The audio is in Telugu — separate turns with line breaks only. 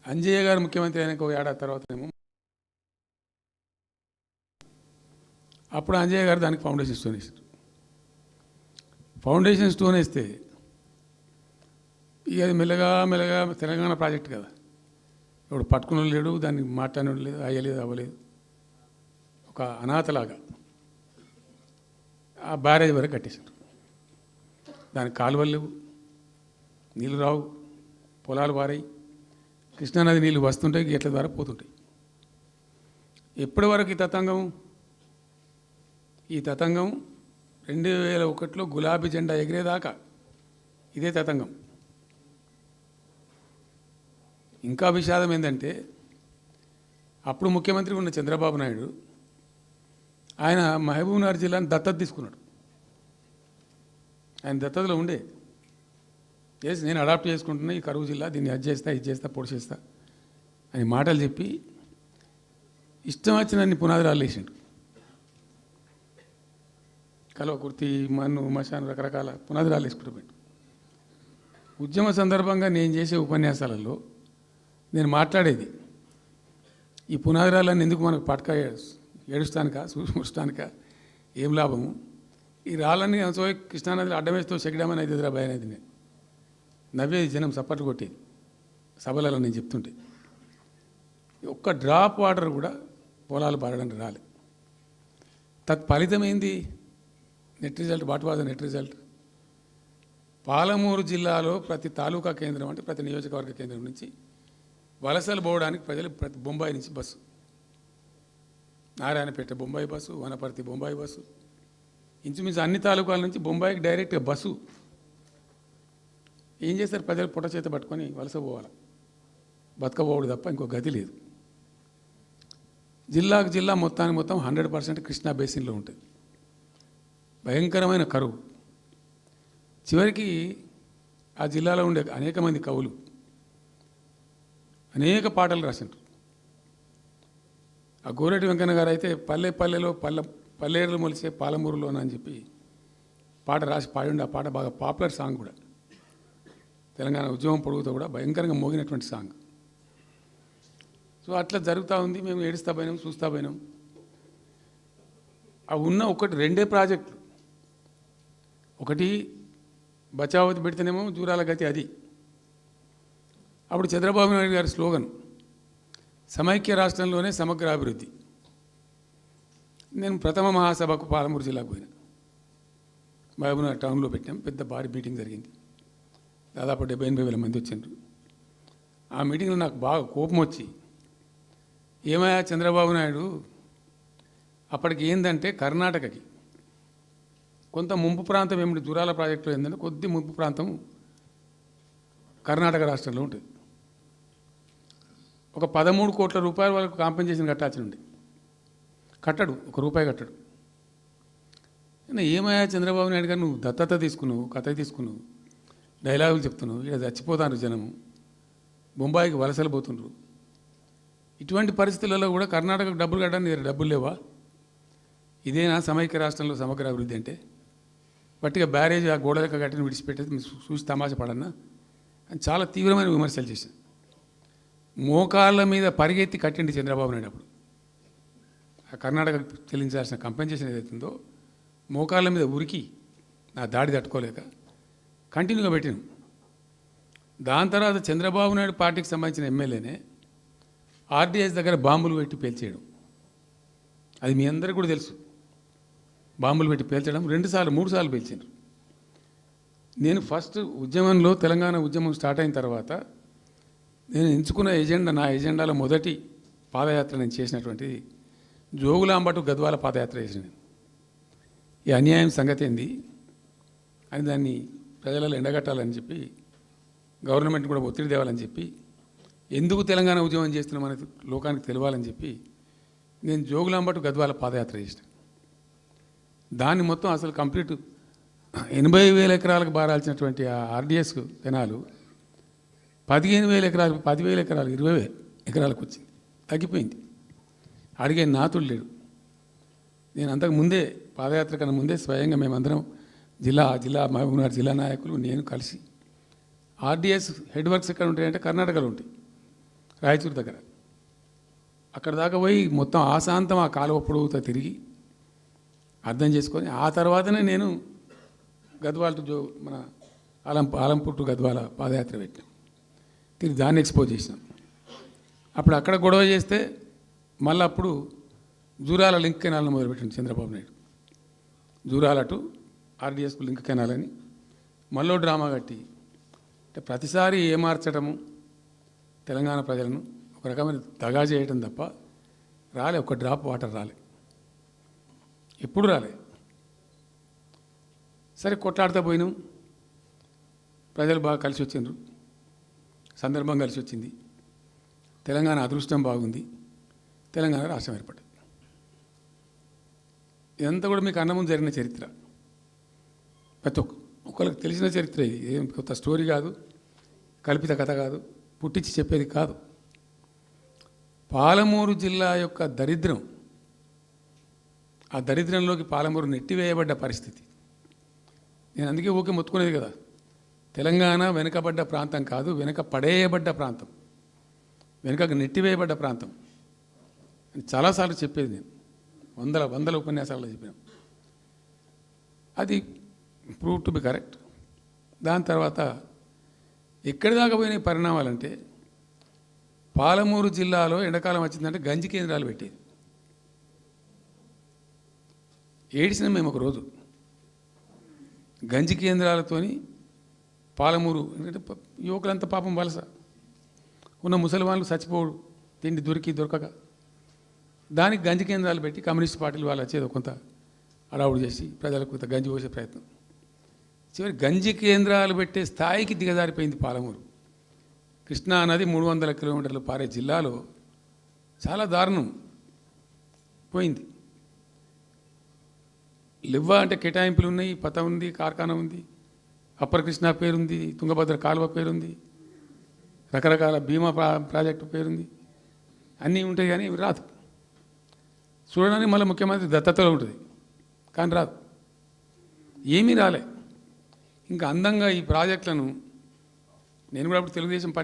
అంజయ్య గారు ముఖ్యమంత్రి అయినాక ఒక ఏడాది తర్వాతనేమో అప్పుడు అంజయ్య గారు దానికి ఫౌండేషన్ స్టోన్ వేసారు. ఫౌండేషన్ స్టోన్ వేస్తే ఇక అది మెల్లగా మెల్లగా తెలంగాణ ప్రాజెక్ట్ కదా, ఇప్పుడు పట్టుకుని లేడు, దాన్ని మాట్లాడడం లేదు, అయ్యలేదు, అవ్వలేదు, ఒక అనాథలాగా ఆ బ్యారేజ్ వరకు కట్టేశారు. దానికి కాలువలు లేవు, నీళ్ళు రావు, పొలాలు పారాయి, కృష్ణానది నీళ్ళు వస్తుంటాయి, గేట్ల ద్వారా పోతుంటాయి. ఎప్పటి వరకు ఈ తతంగం 2001లో గులాబీ జెండా ఎగిరేదాకా ఇదే తతంగం. ఇంకా విషాదం ఏంటంటే అప్పుడు ముఖ్యమంత్రి ఉన్న చంద్రబాబు నాయుడు ఆయన మహబూబ్నగర్ జిల్లాను దత్తత తీసుకున్నాడు. ఆయన దత్తతలో ఉండే చేసి నేను అడాప్ట్ చేసుకుంటున్నా ఈ కరువు జిల్లా, దీన్ని అది చేస్తా, ఇది చేస్తా, పొడి చేస్తా అని మాటలు చెప్పి ఇష్టం వచ్చినన్ని పునాదురాలు వేసిండు. కలవకుర్తి, మన్ను, మశాన్, రకరకాల పునాదురాలు వేసుకుంటూ పెట్టు. ఉద్యమ సందర్భంగా నేను చేసే ఉపన్యాసాలలో నేను మాట్లాడేది ఈ పునాదురాలన్నీ ఎందుకు మనకు పట్క ఏడుస్తానికా, చూస్తానికా, ఏం లాభము, ఈ రాళ్ళని కృష్ణానదిలో అడ్డమేస్తూ చెక్కడమని అయితే ఎదురా భయం అనేది నేను నవ్వేది, జనం సప్పట్లు కొట్టేది సభలలో నేను చెప్తుంటే. ఒక్క డ్రాప్ వాటర్ కూడా పొలాలు పారడానికి రాలేదు. తత్ఫలితం ఏంది? Net result. What was the net result? Palamuru జిల్లాలో ప్రతి తాలూకా కేంద్రం అంటే ప్రతి నియోజకవర్గ కేంద్రం నుంచి వలసలు పోవడానికి ప్రజలు ప్రతి బొంబాయి నుంచి bus, Narayanpet Bombay bus, Wanaparthy Bombay bus, ఇంచుమించు అన్ని తాలూకాల నుంచి బొంబాయికి డైరెక్ట్గా బస్సు. ఏం చేస్తారు? ప్రజలు పుట్ట చేత పట్టుకొని వలస పోవాలి, బతకపోవడు తప్ప ఇంకో గతి లేదు. జిల్లాకు జిల్లా మొత్తానికి మొత్తం 100% కృష్ణా బేసిన్లో ఉంటుంది. భయంకరమైన కరువు. చివరికి ఆ జిల్లాలో ఉండే అనేక మంది కవులు అనేక పాటలు రాసిండ్రు. ఆ గోరెటి వెంకన్న గారు అయితే పల్లె పల్లెలో పల్లెర్లు మొలిసే పాలమూరులోన అని చెప్పి పాట రాసి పాడిండు. ఆ పాట బాగా పాపులర్ సాంగ్ కూడా, తెలంగాణ ఉద్యమం పొడుగుతో కూడా భయంకరంగా మోగినటువంటి సాంగ్. సో అట్లా జరుగుతూ ఉంది. మేము ఏడుస్తా పోయినాం, చూస్తూ పోయినాం. అవి ఉన్న రెండే ప్రాజెక్టులు. ఒకటి బచావతి పెడితేనేమో జూరాల గతి అది. అప్పుడు చంద్రబాబు నాయుడు గారి స్లోగన్ సమైక్య రాష్ట్రంలోనే సమగ్ర అభివృద్ధి. నేను ప్రథమ మహాసభకు పాలమూరు జిల్లాకు పోయినా, మహబూబ్నగర్ టౌన్లో పెట్టాం. పెద్ద భారీ మీటింగ్ జరిగింది, దాదాపు 70-80 వేల మంది వచ్చిండ్రు. ఆ మీటింగ్లో నాకు బాగా కోపం వచ్చి, ఏమయ్యా చంద్రబాబు నాయుడు, అప్పటికి ఏంటంటే కర్ణాటకకి కొంత ముంపు ప్రాంతం ఏమిటి, జూరాల ప్రాజెక్టులో ఏంటంటే కొద్ది ముంపు ప్రాంతం కర్ణాటక రాష్ట్రంలో ఉంటుంది. ఒక 13 కోట్ల రూపాయల వరకు కాంపెన్సేషన్ కట్టాల్సి ఉండే, కట్టడు, ₹1 కట్టడు. ఏమయ్యా చంద్రబాబు నాయుడు గారు, నువ్వు దత్తత తీసుకున్నావు, కథ తీసుకున్నావు, డైలాగులు చెప్తున్నావు, ఇక్కడ చచ్చిపోతాను జనము, బొంబాయికి వలసలు పోతుండ్రు. ఇటువంటి పరిస్థితులలో కూడా కర్ణాటకకు డబ్బులు కట్టడానికి డబ్బులు లేవా? ఇదేనా సమైక్య రాష్ట్రంలో సమగ్ర అభివృద్ధి అంటే? బట్టిగా బ్యారేజ్ ఆ గోడలక కట్టిన విడిచిపెట్టేది చూసి తమాషా పడన్నా అని చాలా తీవ్రమైన విమర్శలు చేశాను. మోకాళ్ళ మీద పరిగెత్తి కట్టిండి చంద్రబాబు నాయుడు. అప్పుడు ఆ కర్ణాటక చెల్లించాల్సిన కంపెన్సేషన్ ఏదైతుందో మోకాళ్ళ మీద ఉరికి నా దాడి తట్టుకోలేక కంటిన్యూగా పెట్టాను. దాని తర్వాత చంద్రబాబు నాయుడు పార్టీకి సంబంధించిన ఎమ్మెల్యేనే ఆర్డీఎస్ దగ్గర బాంబులు పెట్టి పేల్చేయడం, అది మీ అందరికీ కూడా తెలుసు. బాంబులు పెట్టి పేల్చడం 2 సార్లు 3 సార్లు పేల్చారు. నేను ఫస్ట్ ఉద్యమంలో, తెలంగాణ ఉద్యమం స్టార్ట్ అయిన తర్వాత నేను ఎంచుకున్న ఎజెండా, నా ఎజెండాలో మొదటి పాదయాత్ర నేను చేసినటువంటిది జోగులాంబ టు గద్వాల పాదయాత్ర చేసిన. ఈ అన్యాయం సంగతి ఏంది అని దాన్ని ప్రజలలో ఎండగట్టాలని చెప్పి, గవర్నమెంట్ కూడా ఒత్తిడి తేవాలని చెప్పి, ఎందుకు తెలంగాణ ఉద్యమం చేస్తున్నామనేది లోకానికి తెలియాలని చెప్పి నేను జోగులాంబ టు గద్వాల పాదయాత్ర చేసిన. దాన్ని మొత్తం అసలు కంప్లీట్ 80,000 ఎకరాలకు బారాల్సినటువంటి ఆ ఆర్డీఎస్ కెనాలు 15,000 ఎకరాలు, 10,000 ఎకరాలు, 20,000 ఎకరాలకు వచ్చింది, తగ్గిపోయింది. అడిగే నాతుడు లేడు. నేను అంతకు ముందే, పాదయాత్ర కన్నా ముందే స్వయంగా మేమందరం జిల్లా మహబూబ్నగర్ జిల్లా నాయకులు నేను కలిసి, ఆర్డీఎస్ హెడ్ వర్క్స్ ఎక్కడ ఉంటాయంటే కర్ణాటకలో ఉంటాయి, రాయచూరు దగ్గర. అక్కడ దాకా పోయి మొత్తం ఆశాంతం ఆ కాలువ పొడవుతో తిరిగి అర్థం చేసుకొని ఆ తర్వాతనే నేను గద్వాల టు మన ఆలంపూర్ టు గద్వాల పాదయాత్ర పెట్టినాం. తిరిగి దాన్ని ఎక్స్పోజ్ చేసినాం. అప్పుడు అక్కడ గొడవ చేస్తే మళ్ళీ అప్పుడు జూరాల లింక్ కెనాల్ను మొదలుపెట్టింది చంద్రబాబు నాయుడు. జూరాల టు ఆర్డీఎస్కు లింక్ కెనాల్ అని మళ్ళీ డ్రామా కట్టి అంటే ప్రతిసారి ఏమార్చడము తెలంగాణ ప్రజలను ఒక రకమైన దగా చేయటం తప్ప రాలే, ఒక డ్రాప్ వాటర్ రాలే, ఎప్పుడు రాలే. సరే కొట్లాడుతూ పోయినాం, ప్రజలు బాగా కలిసి వచ్చిండ్రు, సందర్భం కలిసి వచ్చింది, తెలంగాణ అదృష్టం బాగుంది, తెలంగాణ రాష్ట్రం ఏర్పడింది. ఇదంతా కూడా మీకు అన్న ముందు జరిగిన చరిత్ర, ప్రతి ఒక్కరికి తెలిసిన చరిత్ర. ఇది ఏం కొత్త స్టోరీ కాదు, కల్పిత కథ కాదు, పుట్టించి చెప్పేది కాదు. పాలమూరు జిల్లా యొక్క దరిద్రం, ఆ దరిద్రంలోకి పాలమూరు నెట్టివేయబడ్డ పరిస్థితి. నేను అందుకే ఊకే మొత్తుకునేది కదా, తెలంగాణ వెనుకబడ్డ ప్రాంతం కాదు, వెనుక పడేయబడ్డ ప్రాంతం, వెనుకకు నెట్టివేయబడ్డ ప్రాంతం అని చాలాసార్లు చెప్పేది. నేను వందల ఉపన్యాసాల్లో చెప్పాను. అది ప్రూవ్ టు బి కరెక్ట్. దాని తర్వాత ఎక్కడి దాకా పోయిన పరిణామాలంటే పాలమూరు జిల్లాలో ఎండాకాలం వచ్చిందంటే గంజి కేంద్రాలు పెట్టేది. ఏడిసినాం మేము ఒకరోజు. గంజి కేంద్రాలతోని పాలమూరు, ఎందుకంటే యువకులంతా పాపం వలస ఉన్న ముసలి వాళ్ళు చచ్చిపోడు, తిండి దొరకక దానికి గంజి కేంద్రాలు పెట్టి కమ్యూనిస్ట్ పార్టీలు వాళ్ళు వచ్చేది కొంత అడావుడు చేసి ప్రజలకు కొంత గంజి పోసే ప్రయత్నం. చివరి గంజి కేంద్రాలు పెట్టే స్థాయికి దిగజారిపోయింది పాలమూరు. కృష్ణా నది 300 కిలోమీటర్లు పారే జిల్లాలో చాలా దారుణం పోయింది. లివ్వ అంటే కేటాయింపులు ఉన్నాయి, పత ఉంది, కార్ఖానా ఉంది, అప్పర్ కృష్ణా పేరుంది, తుంగభద్ర కాలువ పేరుంది, రకరకాల బీమా ప్రాజెక్టు పేరుంది, అన్నీ ఉంటాయి కానీ ఇవి రాదు. చూడడానికి మళ్ళీ ముఖ్యమంత్రి దత్తతలో ఉంటుంది కానీ రాదు, ఏమీ రాలే. ఇంకా అందంగా ఈ ప్రాజెక్టులను నేను కూడా అప్పుడు తెలుగుదేశం